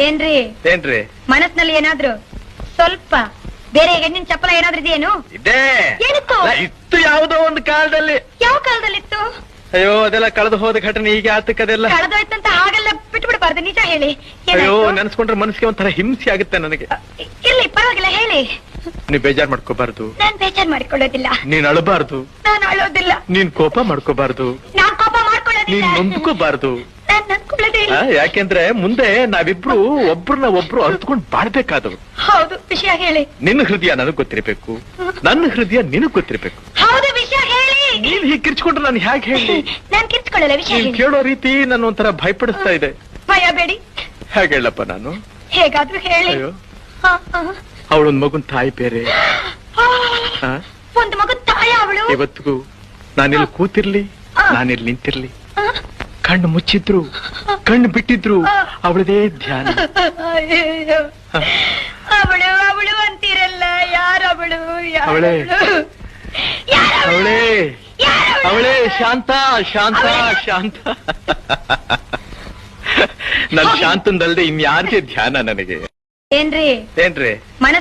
ಏನ್ರಿ ಏನ್ರಿ ಮನಸ್ನಲ್ಲಿ ಏನಾದ್ರು ಸ್ವಲ್ಪ ಬೇರೆ ಹೆಣ್ಣಿನ ಚಪ್ಪಲ ಏನಾದ್ರೂ ಇದೆಯೇನು? ಇದೇ ಏನಿತ್ತು? ಇತ್ತು ಯಾವುದೋ ಒಂದು ಕಾಲದಲ್ಲಿ. ಯಾವ ಕಾಲದಲ್ಲಿತ್ತು? ಅಯ್ಯೋ ಅದೆಲ್ಲ ಕಳೆದು ಹೋದ ಘಟನೆ ಈಗ ಆತಕ್ಕದೆಲ್ಲ. ಕಳೆದೋಯ್ತಂತ ಹಾಗೆಲ್ಲ ಬಿಟ್ಟು ಬಿಡಬಾರ್ದು, ನಿಜ ಹೇಳಿ. ಅಯ್ಯೋ ನೆನ್ಸ್ಕೊಂಡ್ರೆ ಮನಸ್ಸಿಗೆ ಒಂಥರ ಹಿಂಸೆ ಆಗುತ್ತೆ ನನಗೆ. ಇಲ್ಲಿ ಪರವಾಗಿಲ್ಲ ಹೇಳಿ. ನೀನ್ ಬೇಜಾರ್ ಮಾಡ್ಕೋಬಾರ್ದು. ನಾನ್ ಬೇಜಾರ್ ಮಾಡ್ಕೊಳ್ಳೋದಿಲ್ಲ. ನೀನ್ ಅಳಬಾರ್ದು. ನಾನು ಅಳೋದಿಲ್ಲ. ನೀನ್ ಕೋಪ ಮಾಡ್ಕೋಬಾರ್ದು. ನಾನ್ ಕೋಪ ಮಾಡ್ಕೊಳ್ಳೋದಿಲ್ಲ. ನೀನ್ ನೊಂದ್ಕೋಬಾರ್ದು. ನಾನ್ ನನ್ಕೊಳ್ಳೋದೇ ಇಲ್ಲ. ಯಾಕೆಂದ್ರೆ ಮುಂದೆ ನಾವಿಬ್ರು ಒಬ್ರನ್ನ ಒಬ್ರು ಅರ್ತ್ಕೊಂಡ್ ಬಾಳ್ಬೇಕಾದವ್ರು. ಹೌದು, ವಿಷಯ ಹೇಳಿ. ನಿನ್ನ ಹೃದಯ ನನಗ್ ಗೊತ್ತಿರ್ಬೇಕು, ನನ್ನ ಹೃದಯ ನಿನಗ್ ಗೊತ್ತಿರ್ಬೇಕು. ಹೌದು, ವಿಷಯ ಹೇಳಿ. ನೀನ್ ಹೀಗೆ ಕಿರ್ಚ್ಕೊಂಡ್ರೆ ನಾನು ಹೇಗೆ ಹೇಳಿ? ನಾನ್ ಕಿರ್ಚ್ಕೊಳ್ಳಲ್ಲ, ವಿಷಯ ನೀನ್ ಹೇಳಿ. ಕೇಳೋ ರೀತಿ ನನ್ನ ಒಂಥರ ಭಯಪಡಿಸ್ತಾ ಇದೆ. ಭಯ ಬೇಡಿ. ಹೇಗೆ ಹೇಳಪ್ಪ ನಾನು? ಹೇಗಾದ್ರೂ ಹೇಳಿ. ಅಯ್ಯೋ ಹ, ಹ. ಅವಳೊಂದ್ ಮಗುನ್ ತಾಯಿ ಬೇರೆ. ಆ, ಒಂದು ಮಗು ತಾಯಿ ಅವಳು. ಇವತ್ತಿಗೂ ನಾನಿಲ್ಲಿ ಕೂತಿರ್ಲಿ, ನಾನಿಲ್ಲಿ ನಿಂತಿರ್ಲಿ, ಕಣ್ಣು ಮುಚ್ಚಿದ್ರು ಕಣ್ಣು ಬಿಟ್ಟಿದ್ರು ಅವಳದೇ ಧ್ಯಾನ. ಅಯ್ಯೋ, ಅವಳು ಅವಳು ಅಂತೀರಲ್ಲ, ಯಾರವಳು? ಅವಳೇ ಅವಳೇ ಅವಳೇ ಶಾಂತ ಶಾಂತ ಶಾಂತ. ನನ್ ಶಾಂತಂದಲ್ದೆ ಇನ್ಯಾರಿಗೆ ಧ್ಯಾನ ನನಗೆ? ಏನ್ರಿ ಏನ್ರಿ ಮನಸ್